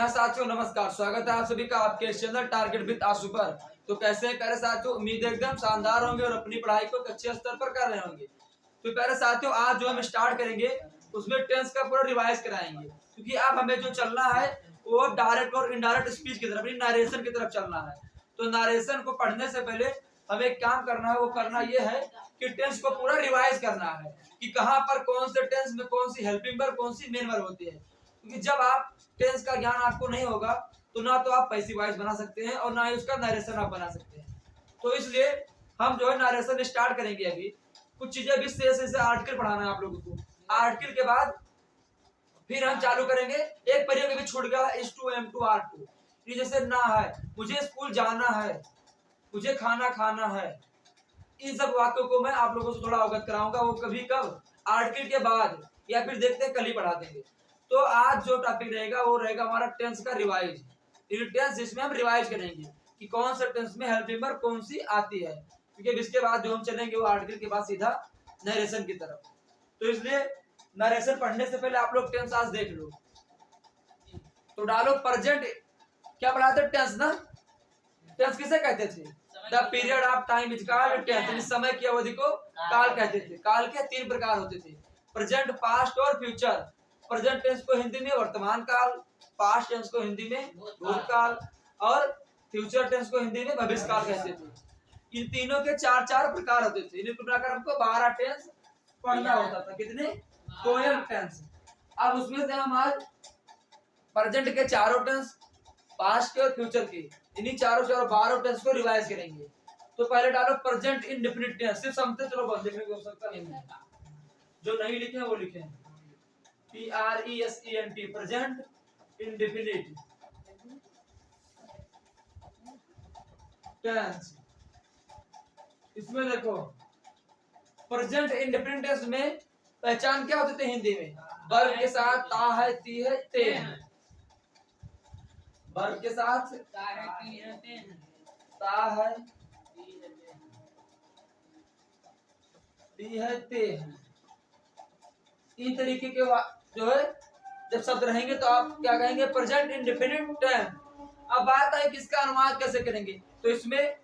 जी हाँ साथियों, नमस्कार। स्वागत है आप सभी का आपके चैनल टारगेट विद आशु पर। तो कैसे हैं प्यारे साथियों, उम्मीद है एकदम शानदार होंगे और अपनी पढ़ाई को अच्छे स्तर पर कर रहे होंगे। तो प्यारे साथियों, आज जो हम स्टार्ट करेंगे उसमें टेंस का पूरा रिवाइज कराएंगे, क्योंकि अब हमें जो चलना है वो डायरेक्ट और इनडायरेक्ट स्पीच की तरफ, नरेशन की तरफ चलना है। तो नरेशन को पढ़ने से पहले हमें एक काम करना है, वो करना ये है कि टेंस को पूरा रिवाइज करना है कि कहाँ पर कौन से टेंस में कौन सी हेल्पिंग वर्ब, कौन सी मेन वर्ब होती है। क्योंकि जब आप टेंस का ज्ञान आपको नहीं होगा तो ना तो आप पैसिव वॉइस बना सकते हैं और ना ही उसका नरेशन आप बना सकते हैं। तो इसलिए हम जो है नरेशन स्टार्ट करेंगे। अभी कुछ चीजें अभी से आर्टिकल पढ़ाना है आप लोगों को। आर्टिकल के बाद फिर हम चालू करेंगे। एक प्रयोग अभी छूट गया, S2 M2 R2। ये जैसे ना है, मुझे स्कूल जाना है, मुझे खाना खाना है। इन सब वाक्यों को मैं आप लोगों से थोड़ा अवगत कराऊंगा, वो कभी कब आर्टिकल के बाद या फिर देखते हैं कल ही पढ़ा देंगे। तो आज जो टॉपिक रहेगा वो रहेगा हमारा टेंस का रिवाइज। टेंस जिसमें हम रिवाइज करेंगे कि कौन सा टेंस में हेल्पिंग वर्ब कौन सी आती है, क्योंकि इसके बाद जो हम चलेंगे वो आर्टिकल के बाद सीधा नरेशन की तरफ। तो इसलिए नरेशन पढ़ने से पहले आप लोग टेंस आज देख लो। तो डालो प्रेजेंट, क्या पढ़ाते टेंस ना। टेंस किसे कहते थे? The period of time is called tense. समय की अवधि को काल कहते थे। काल के तीन प्रकार होते थे, प्रेजेंट, पास्ट और फ्यूचर। प्रेजेंट टेंस को हिंदी में वर्तमान काल, पास्ट टेंस को हिंदी में भूतकाल और फ्यूचर टेंस को हिंदी में भविष्य काल कहते थे। इन तीनों के चार चार प्रकार होते थे। इन्हें मिलाकर हमको 12 टेंस पढ़ना होता था। कितने? 12 टेंस। अब उसमें से हम आज प्रेजेंट के चारों टेंस, पास्ट के और फ्यूचर के, इन्हीं चारों 12 टेंस को रिवाइज करेंगे। तो पहले डालो प्रेजेंट इंडेफिनिट टेंस। सिर्फ समझते चलो, बस लिखने की आवश्यकता नहीं है। जो नहीं लिखे हैं वो लिखे हैं। PRESENT, present indefinite tense. इसमें देखो प्रेजेंट इंडेफिनिट टेंस में पहचान क्या होती थी हिंदी में? वर्ब के साथ ता है, ती है, ते है। वर्ब के साथ ता है, ती है, ते है, ता है, ती है, ते है। इन तरीके के जो है जब शब्द रहेंगे तो आप क्या कहेंगे? Present indefinite tense. अब बात है कि इसका अनुवाद कैसे करेंगे। तो इसमें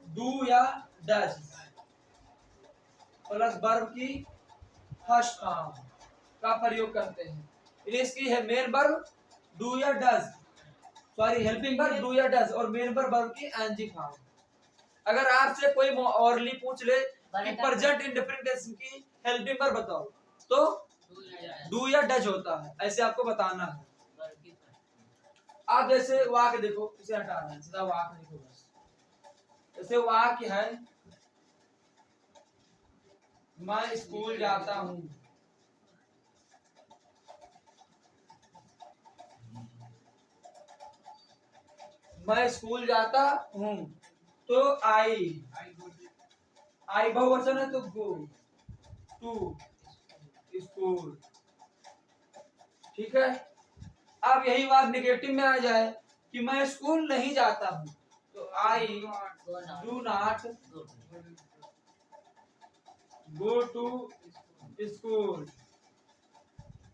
डू या डज प्लस वर्ब की फर्स्ट फॉर्म का प्रयोग करते हैं। इसकी है मेन वर्ब डू या does, sorry helping verb do या डज, और मेन वर्ब की एनजी फॉर्म। अगर आपसे कोई ओरली पूछ ले कि प्रेजेंट इंडेफिनिट टेंस की हेल्पिंग वर्ब बताओ, तो डू या डज होता है, ऐसे आपको बताना है। आप जैसे वाक्य देखो, इसे हटाना है, सीधा वाक्य देखो बस। जैसे वाक्य है, मैं स्कूल जाता हूँ। मैं स्कूल जाता हूँ, तो आई बहुवचन है तो गो टू स्कूल। ठीक है। अब यही बात निगेटिव में आ जाए कि मैं स्कूल नहीं जाता हूँ, तो I do not go to school.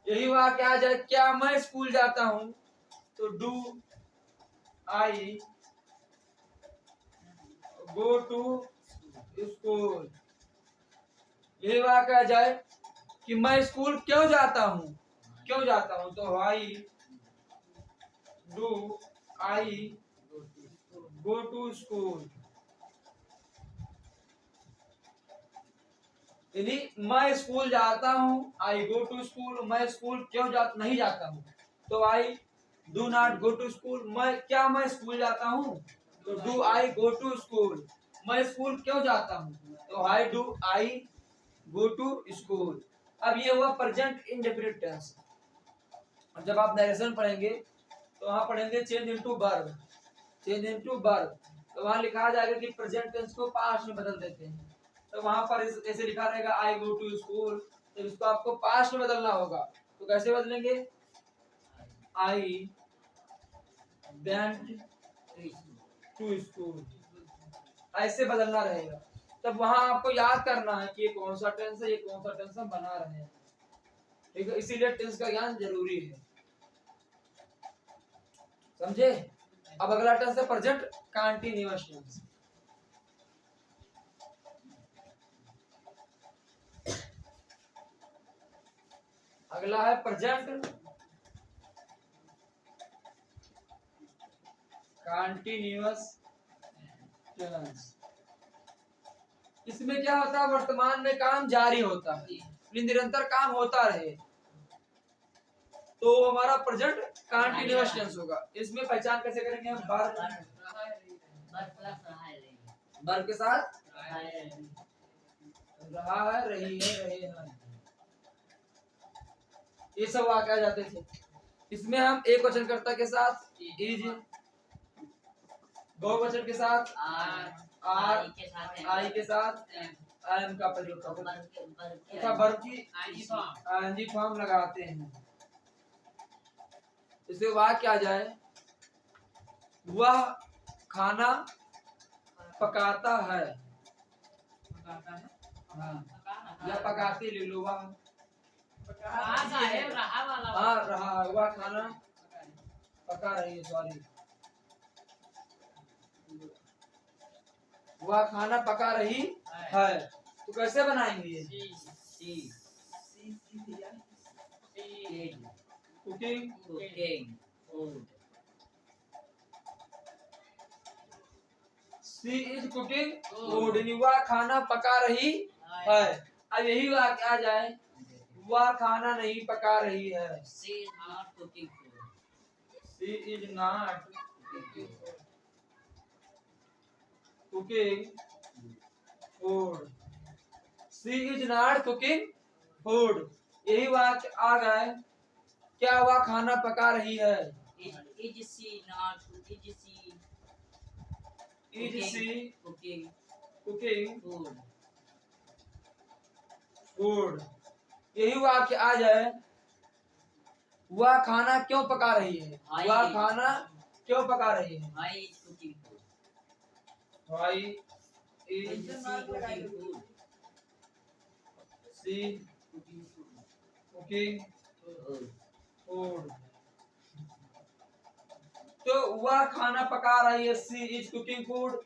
यही बात आ जाए क्या मैं स्कूल जाता हूँ, तो do I go to school. यही बात आ जाए कि मैं स्कूल क्यों जाता हूँ, तो why do I go to school. यानी मैं स्कूल जाता हूँ, आई गो टू स्कूल। मैं स्कूल क्यों नहीं जाता हूँ, तो I do not go to school. मैं स्कूल जाता हूँ, तो do I go to school. मैं स्कूल क्यों जाता हूँ, तो I do I go to school. अब ये हुआ प्रेजेंट इंडेफिनिट टेंस। अब जब आप नरेशन पढ़ेंगे तो वहां पढ़ेंगे चेंज इनटू वर्ब। तो वहां लिखा जाएगा कि प्रेजेंट टेंस को पास्ट में बदल देते हैं। तो वहां पर ऐसे लिखा रहेगा आई गो टू स्कूल, तो इसको आपको पास्ट में बदलना होगा। तो कैसे बदलेंगे? आई वेंट टू स्कूल, ऐसे बदलना रहेगा। तब वहां आपको याद करना है कि ये कौन सा टेंस है, ये कौन सा टेंस हम बना रहे हैं। ठीक है, इसीलिए टेंस का ज्ञान जरूरी है। समझे? अब अगला टेंस है प्रेजेंट कंटीन्यूअस टेंस। अगला है प्रेजेंट कंटीन्यूअस टेंस। इसमें क्या होता है, वर्तमान में काम जारी होता है, निरंतर काम होता रहे, तो हमारा प्रेजेंट कंटीन्यूअस टेंस होगा। इसमें पहचान कैसे करेंगे हम? वर्ब के साथ रहा है, रही है, रहे हैं, ये सब वाक्य आ जाते थे। इसमें हम एक वचन कर्ता के साथ इज, दो वचन के साथ आर, आई के साथ एम का प्रयोग करते हैं, वर्ब की आईएनजी फॉर्म लगाते हैं। इससे वाक्य आ जाए, वह खाना पकाता है, हाँ, या पकाते ले लो, वह रहा, वह खाना पका रही है, सॉरी, वह खाना पका रही है। तो कैसे बनाएंगे? Cooking, she is cooking food, वह खाना पका रही है। अब यही वाक्य आ जाए, वह खाना नहीं पका रही है, she is not cooking food, she is not cooking food. यही वाक्य आ गए, क्या वह खाना पका रही है? Is she cooking food. यही वाक्य आ जाए, वह खाना क्यों पका रही है? वह खाना क्यों पका रही है? Why is she cooking food? तो वह खाना पका रही है, सी इज कुकिंग फूड।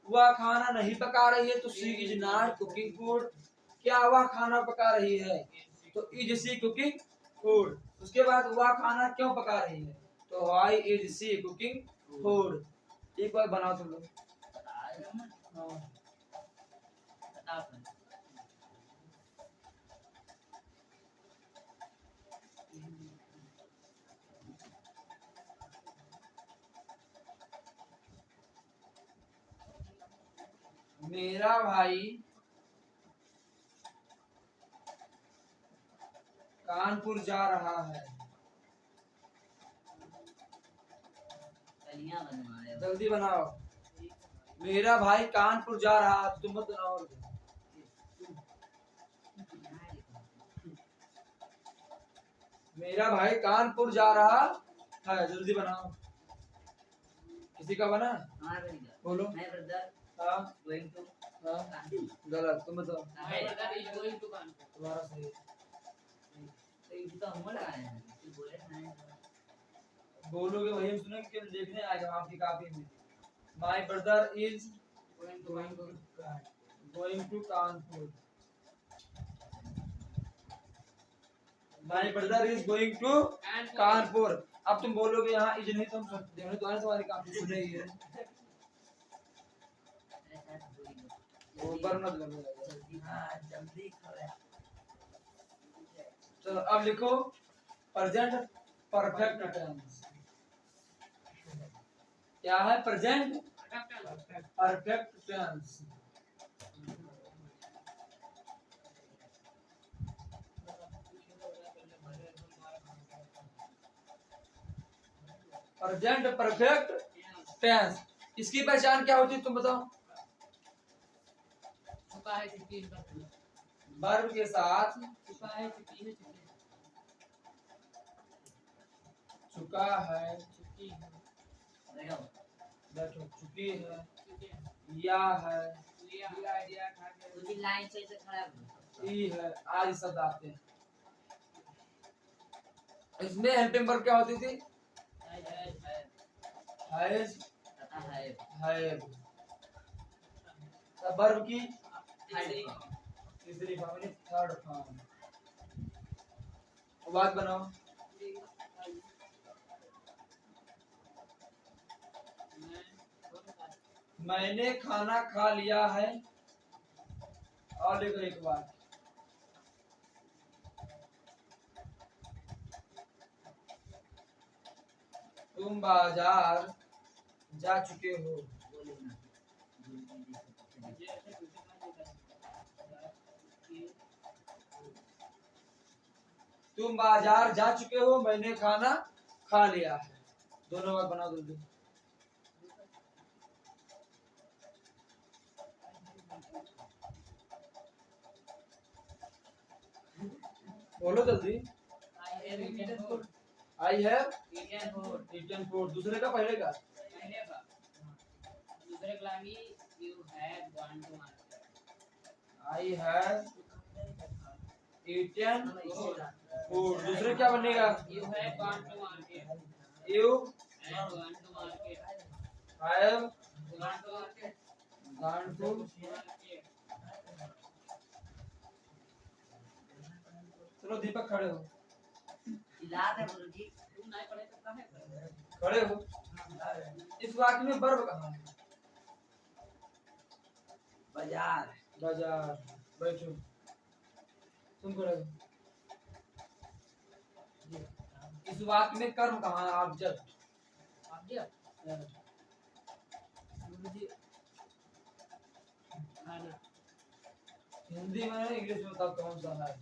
वह खाना नहीं पका रही है, तो सी इज नॉट कुकिंग फूड। क्या वह खाना पका रही है? तो इज सी कुकिंग फूड। उसके बाद वह खाना क्यों पका रही है? तो why is she cooking food. एक बार बनाओ तुम लोग। मेरा भाई कानपुर जा रहा है। जल्दी बनाओ। मेरा भाई कानपुर जा रहा है, तुम मत बनाओ। मेरा भाई कानपुर जा रहा है, जल्दी बनाओ। किसी का बना? बोलो। हाँ, गलत, तुम बताओ। तुम्हारा सही। बोलोगे वही हम सुनेंगे कि देखने आएगा आपकी कॉपी में। My brother is going to Kanpur. My brother is going to Kanpur. अब तुम बोलोगे यहाँ इज नहीं, तुम देखने तो तुम्हारी कॉपी सुन रही है। जल्दी चलो अब लिखो प्रेजेंट परफेक्ट टेंस। क्या है? Present perfect tense. Present perfect tense, इसकी पहचान क्या होती है तुम बताओ? वर्ब के साथ चुका है, बैठो, चुकी है, या है, ई है, आदि शब्द आते हैं। इसमें हेल्पिंग वर्ब क्या होती थी? हैज तथा हैव। वर्ब की तीसरी तीसरी फॉर्म यानी थर्ड फॉर्म। बात बनाओ। मैंने खाना खा लिया है। और देखो एक बात, तुम बाजार जा चुके हो। तुम बाजार जा चुके हो, मैंने खाना खा लिया है। दोनों बात बना दो। बोलो जल्दी। I have eaten food. दूसरे का पहले का दूसरे क्लास में you have gone to market. I have eaten food. दूसरे क्या बनेगा? You have gone to market. You have gone to market. Have gone to market. Gone to. चलो दीपक खड़े हो। याद है गुरुजी, तुम नहीं पढ़े तो कहाँ है? खड़े हो। इस वाक्य में वर्ब कहाँ है? बाजार। बाजार। बैठो। तुम खड़े हो। इस वाक्य में कर्म कहाँ है? ऑब्जेक्ट। हिंदी में इंग्लिश में बताओ कौन सा है?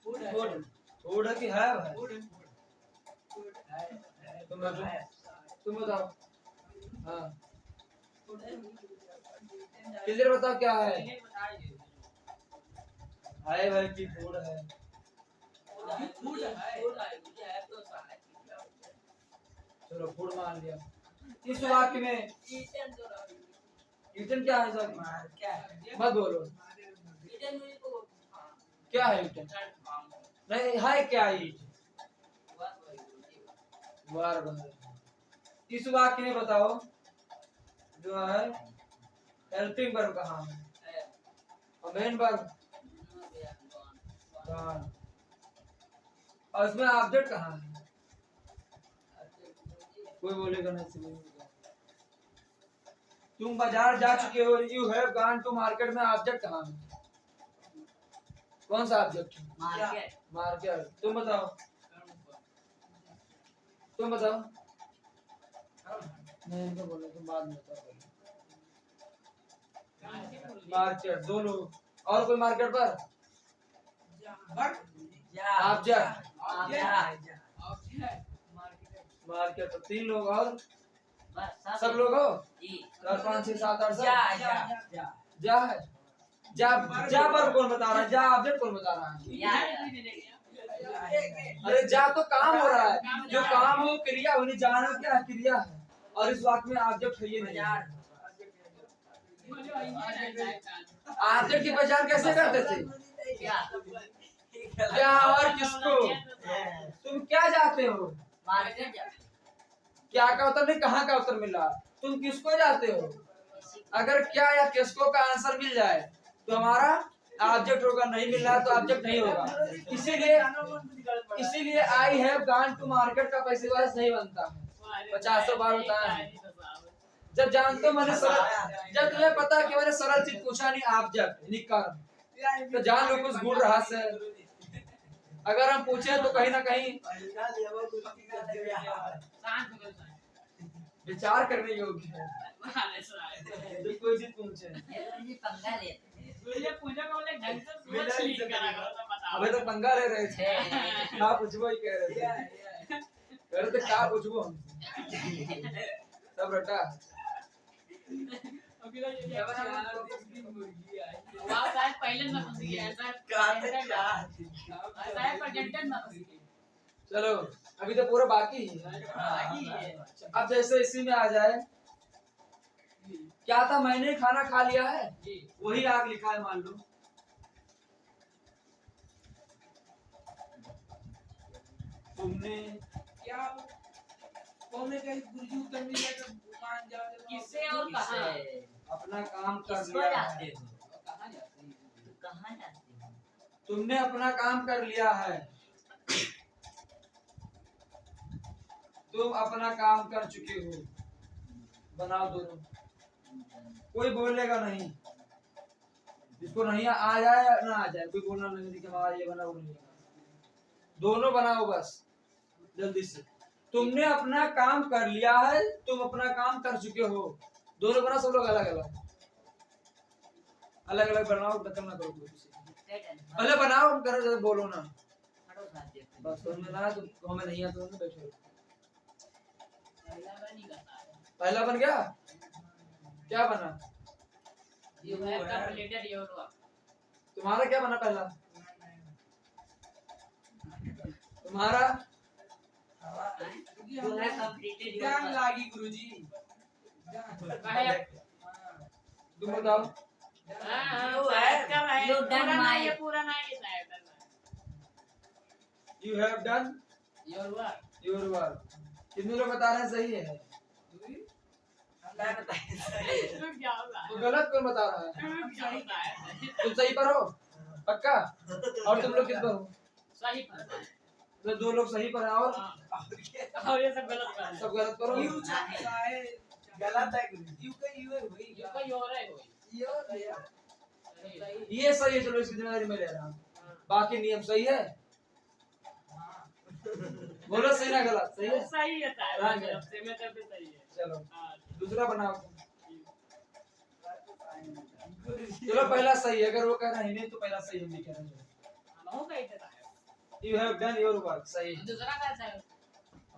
फूड। फूड है कि हैव है? तुम बताओ। हाँ क्लियर बताओ क्या है? हैव है कि फूड है? चलो फूड मान लिया। इस वाक्य में ईटन क्या है सर? मत बोलो। क्या है ईटन? नहीं है क्या ईट? वर्ब है। इस वाक्य में बताओ जो है हेल्पिंग वर्ब कहाँ है? और मेन वर्ब गॉन। और इसमें ऑब्जेक्ट कहाँ है? कोई बोलेगा नहीं। तुम बाजार जा चुके हो, you have gone to market में ऑब्जेक्ट कहाँ है? कौन सा ऑब्जेक्ट? मार्केट। मार्केट। तुम बताओ। तुम बताओ। नहीं इनको बोलो, तुम बाद में बताओ। मार्केट। दो लोग और कोई मार्केट पर? ऑब्जेक्ट। मार्केट पर तीन लोग और सब लोग हो? 4 5 6 7 8 जा है। जा पर कौन बता रहा है? जा ऑब्जेक्ट कौन बता रहा है? अरे जा तो काम हो रहा है। जो काम हो क्रिया होनी। जाना क्या है? क्रिया है। और इस वाक्य में ऑब्जेक्ट है ये नहीं। ऑब्जेक्ट की पहचान कैसे करते थे? क्या और किसको? तुम क्या जाते हो? क्या का उत्तर नहीं, कहाँ का उत्तर मिला? तुम किसको जाते हो? अगर क्या या किसको का आंसर मिल जाए तो हमारा ऑब्जेक्ट होगा। नहीं मिल रहा तो ऑब्जेक्ट नहीं होगा। इसीलिए I have gone to market का पैसेवाइज नहीं बनता है। 50 बार बताया है। जब जानते हो मैंने सरल, जब तुम्हें पता कि मैंने सरल चीज पूछा नहीं ऑब्जेक्ट निकाल, तो जान लो कुछ गूढ़ रहस्य है। अगर हम पूछे तो कहीं ना कहीं विचार करने योग्य है। जो कोई चीज पूछे अबे तो पंगा ले रहे थे। क्या पूछबो ही कह रहे थे। कह रहे थे क्या पूछबो हम सब रटा। चलो अभी तो पूरा बाकी है। अब जैसे इसी में आ जाए, क्या था? मैंने खाना खा लिया है, वही आग लिखा है मान लो। तुमने किससे और कहाँ अपना काम कर किसको लिया जाते है। हो कहाँ जाते हो तुमने अपना काम कर लिया है। तुम अपना काम कर चुके हो। बनाओ दोनों। कोई बोलेगा नहीं। जिसको नहीं आ जाए ना आ जाए, कोई बोलना नहीं कि हमारा ये बना वो नहीं बना। दोनों बनाओ बस जल्दी से। तुमने अपना काम कर लिया है, तुम अपना काम कर चुके हो। दोनों बना, सब लोग अलग अलग अलग अलग बनाओ, दखल ना करो किसी से। पहले बनाओ, हम करो जब बोलो ना। बस तुम्हें ना तो हमें नहीं आता तो बैठो। पहला बन गया। क्या बना? तुम्हारा क्या बना पहला? तुम्हारा गुरुजी तुम बताओ। You have done your work. कितने लोग बता रहे हैं सही है? तो गलत कौन बता रहा है? तुम सही पर हो पक्का? और तुम लोग किस पर हो? सही पर तो दो लोग सही पर हैं और ये सब गलत कर सब गलत करो। गलत है यू का यू है भाई ये कोई और है कोई ये सही है, चलो इसकी जिम्मेदारी मैं ले रहा हूँ। बाकी नियम सही है। बोलो सही ना गलत? सही है। सही है हाँ, साहब से में तो सही है। चलो हाँ दूसरा बनाओ। चलो पहला सही है, अगर वो कह रहा है नहीं तो पहला सही हम भी कह रहे हैं। हो गई देता है। You have done your work. सही है। दूसरा कैसा है?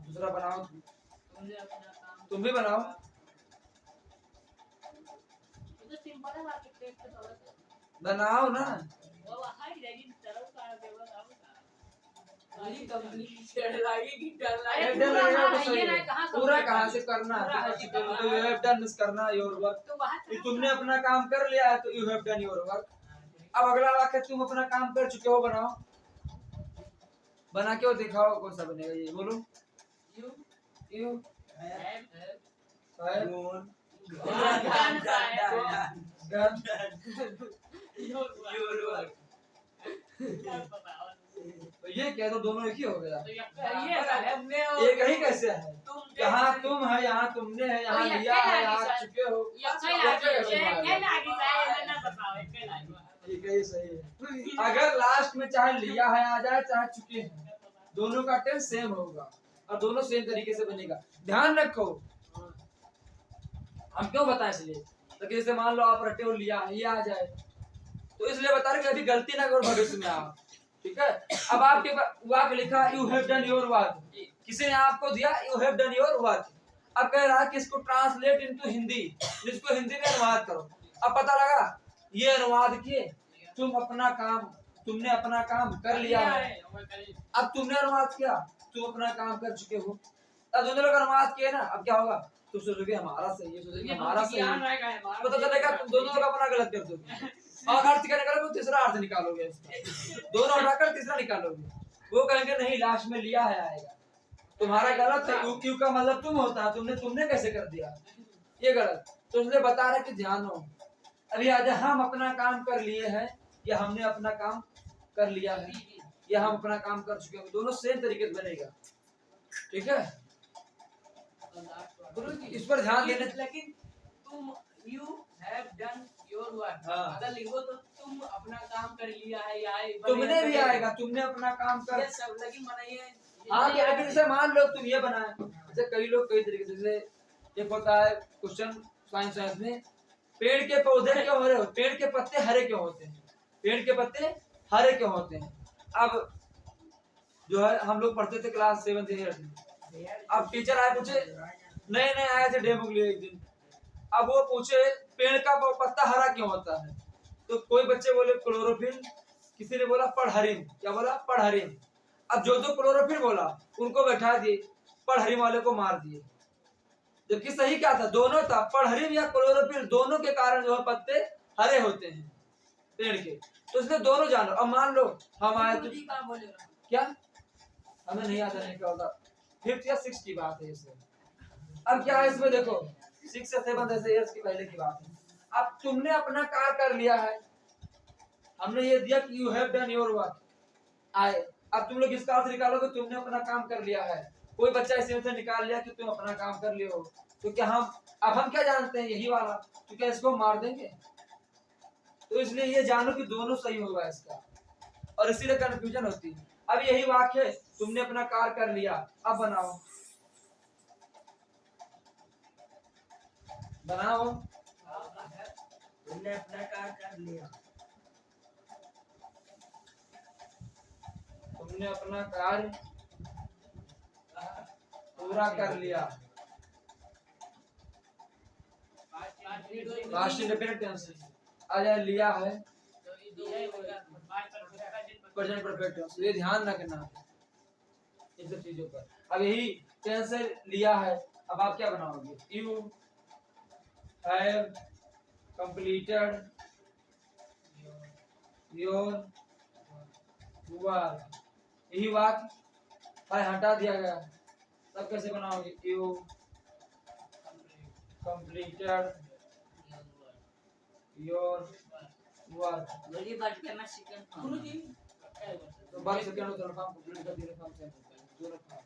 दूसरा बनाओ। तुमने अपना काम तुम भी बनाओ। ये तो सिंपल है बात टेक्स्ट तो बनाओ ना। वो हाई रेडी चलो का देवा आओ सारी कंपनी शेयर लगेगी डर लगेगा। पूरा कहाँ से करना है? यू हैव डन मिस करना योर वर्क। तो वहां कि तुमने अपना काम कर लिया है तो you have done your work. अब अगला वाक्य तुम अपना काम कर चुके हो बनाओ। बना के दिखाओ कौन सा बनेगा ये बोलो। यू यू तो ये कह दो दोनों एक ही हो गया। एक ही कैसे है? यहाँ तुम है, यहाँ तुमने है, यहाँ लिया है, यहाँ चुके हो। एक ही सही है। अगर लास्ट में चाहे लिया है आ जाए चाहे चुके हैं, दोनों का टेंस सेम होगा और दोनों सेम तरीके से बनेगा। ध्यान रखो। हम क्यों बताएं इसलिए, तो जैसे मान लो आप रटे हो लिया ये आ जाए तो इसलिए बता रहे कि अभी गलती ना करो भविष्य में आप। ठीक है। अब आपके वाक्य लिखा you have done your work. किसी ने आपको दिया you have done your work. अब कह रहा है कि इसको ट्रांसलेट इनटू हिंदी, जिसको हिंदी में अनुवाद करो। अब पता लगा ये अनुवाद किए, तुमने अपना काम कर लिया है। अब तुमने अनुवाद किया, तुम अपना काम कर चुके हो। अब दोनों लोग अनुवाद किए ना, अब क्या होगा? तुम सोचोगे हमारा सही है, सोचोगे हमारा सही है, पता चलेगा तुम दोनों लोग अपना गलत कर दोगे और अर्थ क्या निकालोगे? तीसरा अर्थ निकालोगे उसका। दोनों हटाकर तीसरा निकालोगे। वो कहेंगे नहीं लास्ट में लिया है आएगा, तुम्हारा गलत है। क्यों का मतलब तुम होता है, तुमने कैसे कर दिया, ये गलत। तो इसलिए बता रहे कि ध्यान हो। अभी आज हम अपना काम कर लिए हैं या हमने अपना काम कर लिया है या हम अपना काम कर चुके हैं, दोनों सेम तरीके से बनेगा। ठीक है। इस पर ध्यान देने। लेकिन तुम you have done your work अगर लिखो तो तुम अपना काम कर लिया है या तुमने भी आएगा, तुमने अपना काम कर। ये सब लेकिन बनाइए। हाँ लेकिन जैसे मान लो तुम ये बनाए, जैसे कई लोग कई तरीके से, जैसे एक होता है क्वेश्चन साइंस में, पेड़ के पौधे क्यों हरे होते, पेड़ के पत्ते हरे क्यों होते हैं, पेड़ के पत्ते हरे क्यों होते हैं। अब जो है हम लोग पढ़ते थे क्लास 7th 8th में। अब टीचर आए पूछे, नए आए थे डेमो के लिए एक दिन। अब वो पूछे पेड़ का पत्ता हरा क्यों होता है, तो कोई बच्चे बोले क्लोरोफिल, किसी ने बोला पढ़हरिन। क्या बोला? पढ़हरिन। अब जो क्लोरोफिल बोला उनको बैठा दिए, पढ़हरिन वाले को मार दिए। जबकि सही क्या था? दोनों था, पढ़हरिन या क्लोरोफिल, दोनों के कारण जो है पत्ते हरे होते हैं पेड़ के। तो इसलिए दोनों जानो। अब मान लो हम आए तो क्या हमें नहीं आता, नहीं क्या होता, 5th या 6th की बात है। इससे अब क्या है इसमें देखो 6 से 7 ऐसे ईयर्स की पहले की बात है। अब तुमने अपना कार्य कर लिया है, हमने ये दिया कि you have done your work आए। अब तुम लोग इस कार से निकालोगे तुमने अपना काम कर लिया है। कोई बच्चा इसमें से निकाल लिया कि तुम अपना काम कर लियो, तो क्या हम क्या जानते हैं यही वाला, तो क्या इसको मार देंगे? तो इसलिए ये जानो कि दोनों सही होगा इसका, और इसीलिए कंफ्यूजन होती है। अब यही वाक्य है, तुमने अपना कार्य कर लिया, अब बनाओ तुमने अपना कार्य कर लिया, तुमने अपना कार्य पूरा कर लिया। पास्ट इंडेफिनिट टेंस आ जाए लिया है प्रेजेंट परफेक्ट टेंस, ये ध्यान रखना इन सब चीजों पर। अब यही टेंस से लिया है, अब आप क्या बनाओगे? You have completed your work, यही वाक्य हटा दिया गया, तब कैसे बनाओगे? यू कंप्लीटेड योर वर्क, तो 12 सेकंड होता है काम कंप्लीट कर दिया, काम सेम होता है दोनों काम।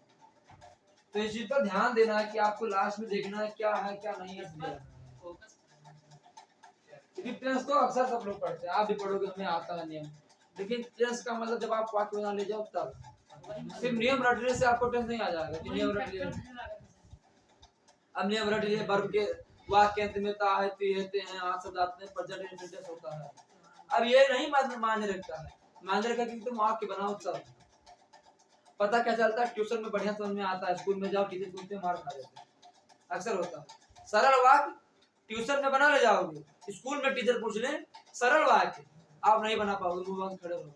तो इस चीज पर ध्यान देना है कि आपको लास्ट में देखना है क्या है क्या नहीं है इसमें। क्योंकि टेंस तो अक्सर सब लोग पढ़ते हैं, आप भी पढ़ोगे, हमें आता है नियम, लेकिन टेंस का मतलब जब आप वाक्य बना ले जाओ तब। सिर्फ नियम रटने से आपको टेंस नहीं आ जाएगा कि नियम रट लिया। अब नियम रट लिए, वर्ब के वाक्य अंत में ता है, ती है, ते हैं, आज शब्द आते हैं, प्रेजेंट इंडेफिनिट होता है। अब ये नहीं मान्य रखता है, मान्य रखा कि तुम वाक्य बनाओ सब। पता क्या चलता है? ट्यूशन में बढ़िया समझ में आता है, स्कूल में जाओ टीचर पूछते मार खा जाते हैं, अक्सर होता है। सरल वाक्य ट्यूशन में बना ले जाओगे, स्कूल में टीचर पूछ ले सरल वाक्य, आप नहीं बना पाओगे, मुंह बंद खड़े रहोगे,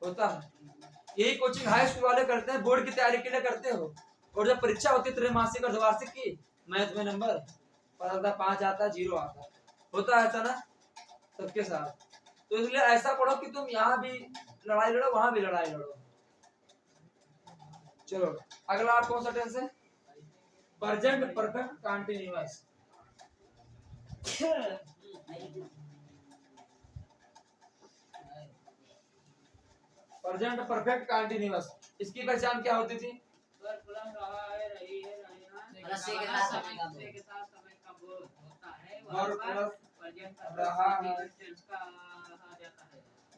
होता है। यही कोचिंग हाई स्कूल वाले करते हैं, बोर्ड की तैयारी के लिए करते हो, और जब परीक्षा होती है त्रैमासिक और द्विमासिक की, मैथ में नंबर पता 5 आता 0 आता, होता है ऐसा ना सबके साथ। तो इसलिए ऐसा पढ़ो कि तुम यहाँ भी लड़ाई लड़ो, वहां भी लड़ाई लड़ो। चलो अगला कौन सा टेंस है? Present perfect continuous. Present perfect continuous, इसकी पहचान क्या होती थी?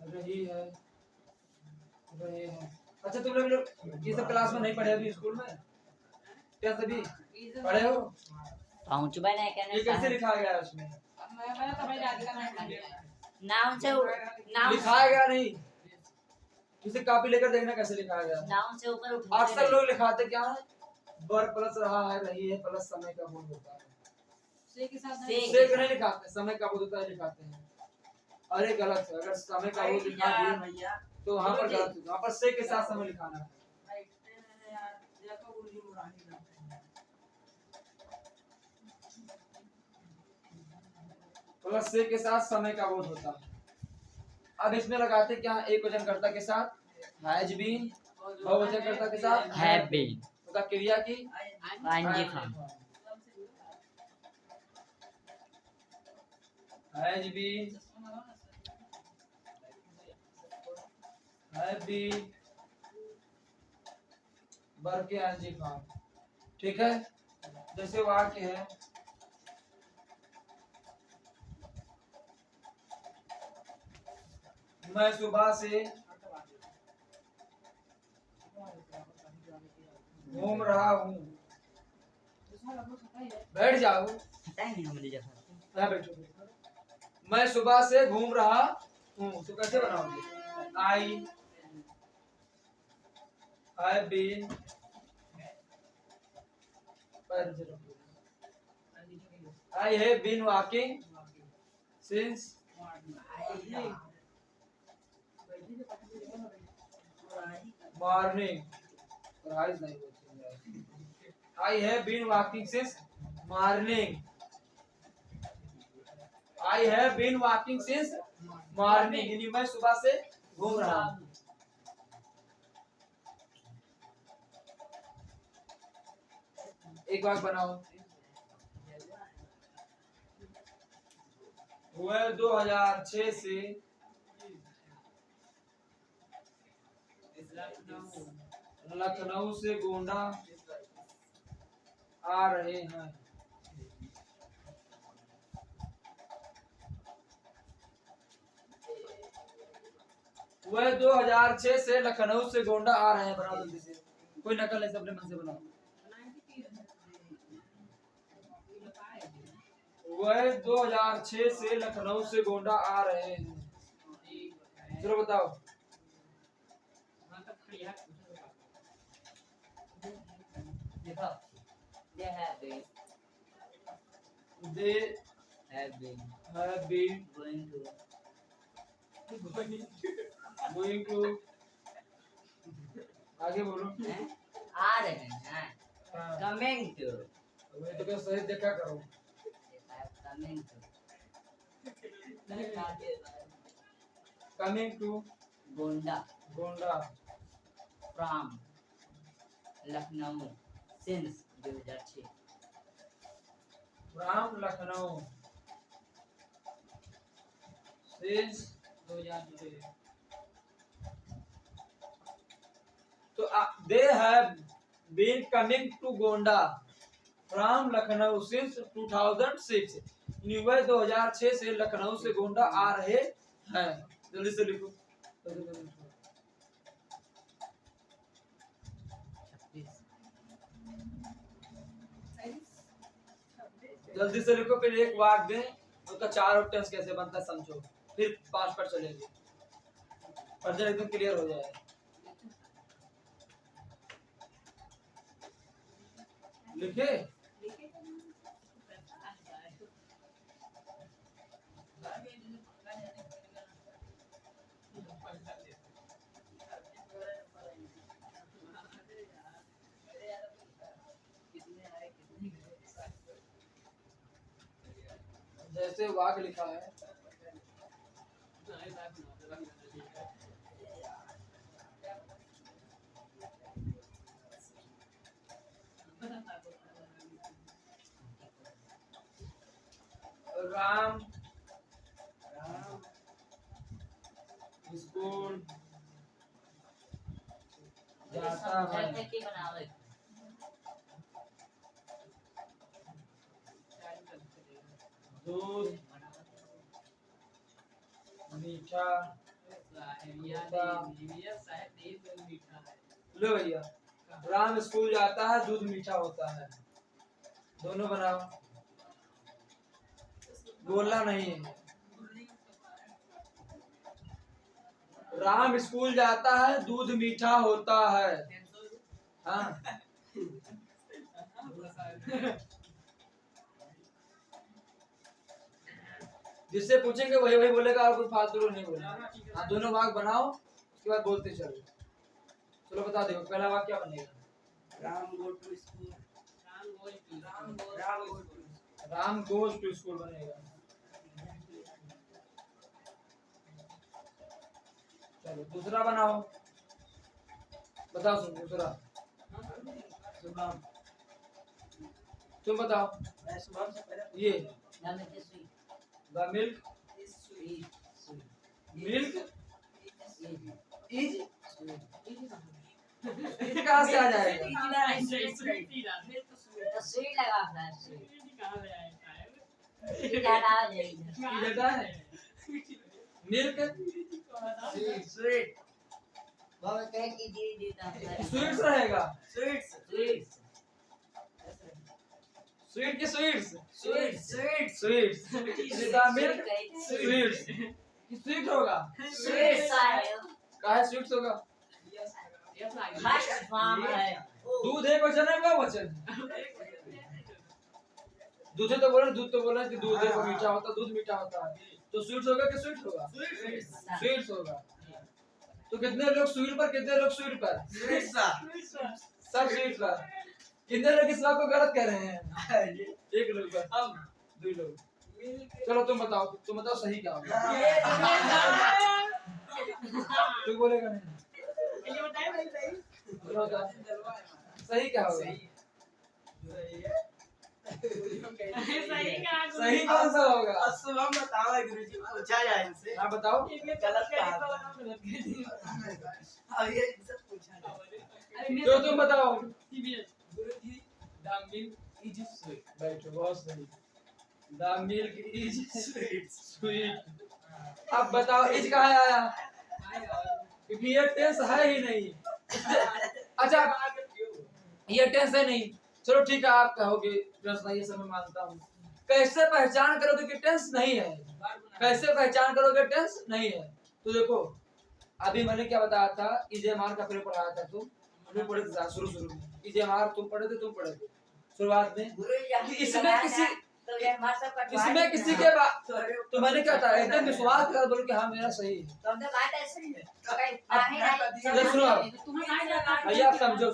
रही है, रहे हैं। अच्छा तुम लोग ये सब क्लास में नहीं पढ़े अभी स्कूल में? क्या सभी पढ़े हो? ये कैसे लिखा गया है उसमें? नाम से लिखाया गया नहीं, किसी कॉपी लेकर देखना कैसे लिखा गया। नाम से ऊपर उठते अक्सर लोग लिखाते क्या है, वर्ब प्लस रहा है, रही है प्लस समय का बोध होता है। से नहीं लिखाते, समय का बोध होता है लिखाते हैं। अरे गलत है, अगर समय का बोध लिखा दिया तो वहाँ पर गलत होगा, वहाँ पर से के साथ समय लिखाना है। प्लस से के साथ समय का बोध होता है। अब इसमें लगाते क्या? एक वचनकर्ता के साथ हैज बीन, बहुवचनकर्ता के साथ हैव बीन, उसका क्रिया की has been, have been, verb के आंशिक भाग। ठीक है, जैसे वाक्य है मैं सुबह से घूम रहा हूँ, बैठ जाओ, बैठो। मैं सुबह से घूम रहा हूँ, तो कैसे बनाओगे? I have been, I have been walking since morning. I have been walking since morning. I have been walking since morning. यानी मैं सुबह से घूम रहा हूँ। एक वाक्य बनाओ। वह 2006 से लखनऊ से गोंडा आ रहे हैं। वह 2006 से लखनऊ से गोंडा आ रहे हैं। बनाओ जल्दी से, कोई नकल नहीं, अपने मन से बनाओ। वह 2006 से लखनऊ से गोंडा आ रहे हैं। चलो बताओ। देखो, they have been going to आगे बोलो। आ रहे हैं, coming to, मैं तो क्या सही देखा करो। coming to Gonda from Lucknow since 2006 from Lucknow since 2006। तो they have been coming to Gonda from Lucknow since 2006। वह 2006 से लखनऊ से गोंडा आ रहे हैं। जल्दी से लिखो। जल्दी से लिखो, फिर एक वाक्य दें, उसका 4 टेंस कैसे बनता है समझो, फिर 5 पर चलेंगे, पर्चा एकदम क्लियर हो जाए। लिखे जैसे वाक्य लिखा है। राम स्कूल जाता है। दूध मीठा लो भैया। राम स्कूल जाता है, दूध मीठा होता है। दोनों बनाओ, बोलना नहीं है। राम स्कूल जाता है, दूध मीठा होता है। हाँ जिससे पूछेंगे वही वही बोलेगा, और कुछ फालतू नहीं बोलेगा। हाँ दोनों वाक्य बनाओ, उसके बाद बोलते चलो। चलो बता दो, पहला वाक्य क्या बनेगा? राम गोज टू स्कूल बनेगा। चलो दूसरा बनाओ, बताओ सुन दूसरा। तुम बताओ ये The milk is कहाँ से आ जाएगा? मिल्क स्वीट्स रहेगा। स्वीट की sweets sweets milk sweets sweet होगा। काहे स्वीट्स होगा? दूध एक वचन है, क्या वचन? दूध तो बोले, दूध तो बोले कि दूध देखो मीठा होता, दूध मीठा होता है, तो स्वीट्स होगा कि स्वीट होगा? स्वीट्स होगा। तो कितने लोग स्वीट पर, कितने लोग स्वीट पर? सब स्वीट पर। कितने लोग इस बात को गलत कह रहे हैं? एक लोग पर, हम 2 लोग। चलो तुम बताओ सही क्या होगा? तू बोलेगा नहीं? सही क्या होगा? सही कहा गुरुजी। सही कौन सा होगा? और सुबह बताओ गुरुजी, पूछा जाए इनसे। हाँ बताओ। गलत कहा था। अब ये इनसे पूछा जाए। जो तुम बताओ। गुरुजी, the milk is sweet. बैठो, बहुत सही। The milk is sweet. अब बताओ इज कहाँ आया? क्योंकि ये टेंस है ही नहीं। अच्छा, ये टेंस है नहीं। चलो ठीक है, आप कहोगे टेंस नहीं है, सब मैं मानता हूँ। कैसे पहचान करोगे कि टेंस नहीं है? कैसे पहचान करोगे टेंस नहीं है? तो देखो, अभी मैंने क्या बताया था, इजेमार का प्रयोग पढ़ाया था तुम पढ़े थे शुरू में। इजेमार तुम पढ़े थे शुरुआत में। इसमें किसी के बाद तो मैंने क्या था, एकदम विश्वास कर बोलो कि हाँ मेरा सही है। भैया आप समझो,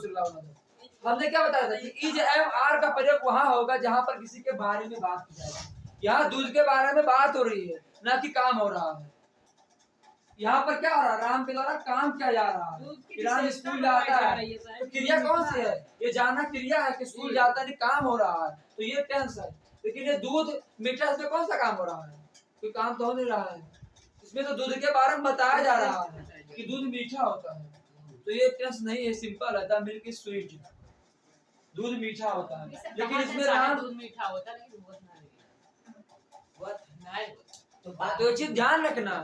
हमने क्या बताया था कि इज एम आर का प्रयोग वहाँ होगा जहाँ पर किसी के बारे में बात की जाए। यहाँ दूध के बारे में बात हो रही है, ना कि काम हो रहा है। यहाँ पर क्या हो रहा है? राम के द्वारा काम किया जा रहा है। राम स्कूल जाता है, तो क्रिया कौन सी है? ये जाना क्रिया है कि स्कूल जाता है, काम हो रहा है, तो ये टेंस है। लेकिन ये दूध मीठा, इसमें कौन सा काम हो रहा है? कोई काम तो हो नहीं रहा है। इसमें तो दूध के बारे में बताया जा रहा है कि दूध मीठा होता है, तो ये टेंस नहीं है, सिंपल है। द मिल्क इज स्वीट, दूध मीठा होता है। लेकिन इसमें राम दूध मीठा होता है, लेकिन बहुत नहीं होता। तो ये चीज ध्यान रखना।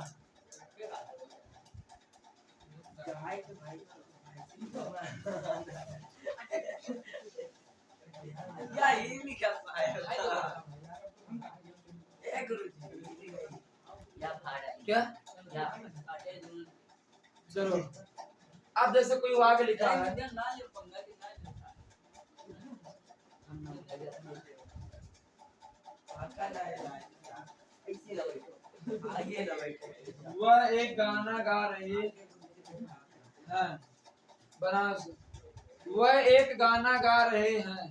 यही नहीं कर पाया। गुरुजी क्या? चलो, अब जैसे कोई वहाँ के लिखा है, वह एक गाना गा रही है, बनारस। वह एक गाना गा रहे हैं।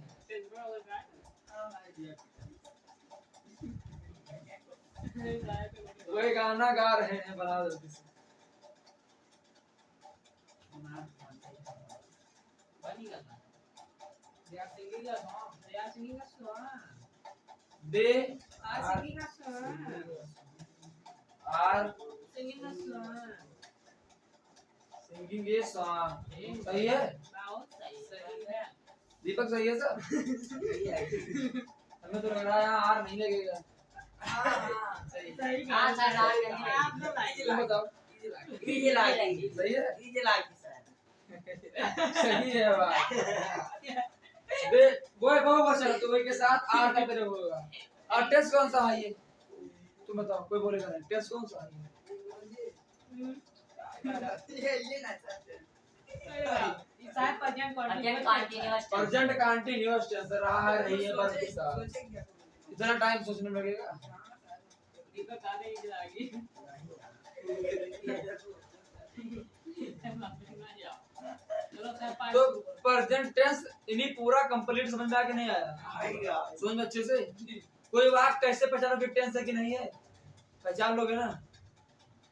वह गाना गा रहे हैं Banaras. They are singing a song. सही है दीपक, सही है सर? हमें तो लग रहा है यहाँ आर नहीं लगेगा। तुम बताओ। सही है? सही है बात। वो वचन तो के साथ आर का प्रयोग होगा। और टेस्ट कौन सा है ये? तुम बताओ, कोई बोलेगा नहीं। टेस्ट कौन सा है? प्रेजेंट कंटीन्यूअस टेंस रहा है, रही है, बस के साथ। इतना टाइम सोचने में लगेगा? तो प्रेजेंट टेंस इन्हीं पूरा कंप्लीट समझ में आ के नहीं आया? समझ में अच्छे से? कोई वाक्य कैसे पहचानोगे टेंस है कि नहीं है? पहचान लोगे ना,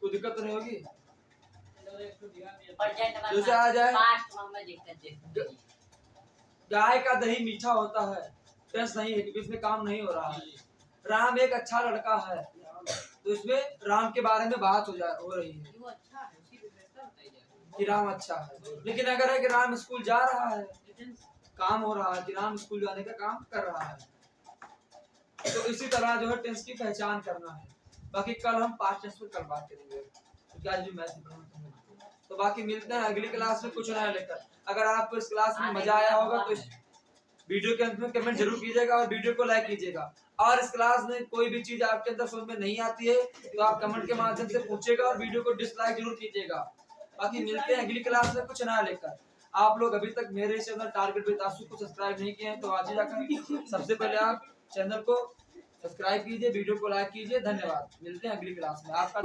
कोई दिक्कत तो नहीं होगी। जैसे आ जाए गाय का दही मीठा होता है, टेंस नहीं है क्योंकि इसमें काम नहीं हो रहा है। राम एक अच्छा लड़का है, तो इसमें राम के बारे में बात हो रही है कि राम अच्छा है। लेकिन अगर है कि राम स्कूल जा रहा है, काम हो रहा है कि राम स्कूल जाने का काम कर रहा है, तो इसी तरह जो है टेंस की पहचान करना है। बाकी कल हम पास्ट टेंस पर कल बात करेंगे, क्योंकि आज भी मैथ। तो बाकी मिलते हैं अगली क्लास में कुछ नया लेकर। अगर आपको इस क्लास में मजा आया होगा तो इस वीडियो के अंत में कमेंट जरूर कीजिएगा और वीडियो को लाइक कीजिएगा। और इस क्लास में कोई भी चीज आपके अंदर समझ में नहीं आती है तो आप कमेंट के माध्यम से पूछेगा और वीडियो को डिसलाइक जरूर कीजिएगा। बाकी मिलते हैं अगली क्लास में कुछ नया लेकर। आप लोग अभी तक मेरे चैनल टारगेट विद आशु को सब्सक्राइब नहीं किए हैं तो आज ही जाकर सबसे पहले आप चैनल को सब्सक्राइब कीजिए, वीडियो को लाइक कीजिए। धन्यवाद। मिलते हैं अगली क्लास में। आपका